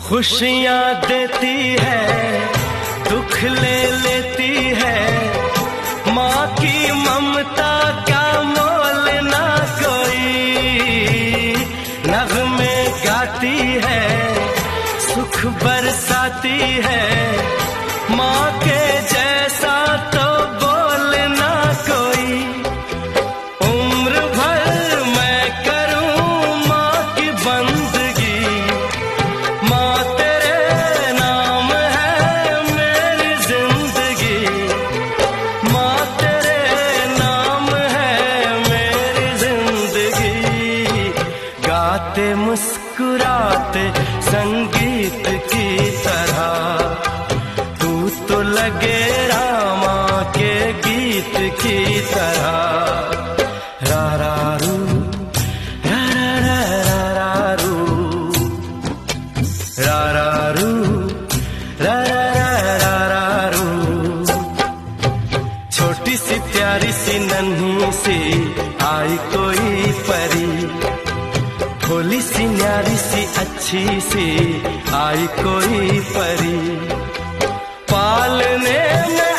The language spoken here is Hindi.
खुशियाँ देती है, दुख ले लेती है। माँ की ममता का मोल ना कोई। नग़्मे गाती है, सुख बरसाती है। माँ के जैसा तो बोल ना कोई। उम्र भर मैं करूँ माँ की बंदगी। माँ तेरे नाम है मेरी जिंदगी। माँ तेरे नाम है मेरी जिंदगी। गाते मुस्कुराते संगीत की तरह तू तो लगे रामा के गीत की तरह। रा रा रू, रा रा रा रा रू, रा रा रू, रा रा रा रा रू। छोटी सी प्यारी सी नन्ही सी आई कोई परी। भोली सी न्यारी सी अच्छी सी आई कोई परी। पालने में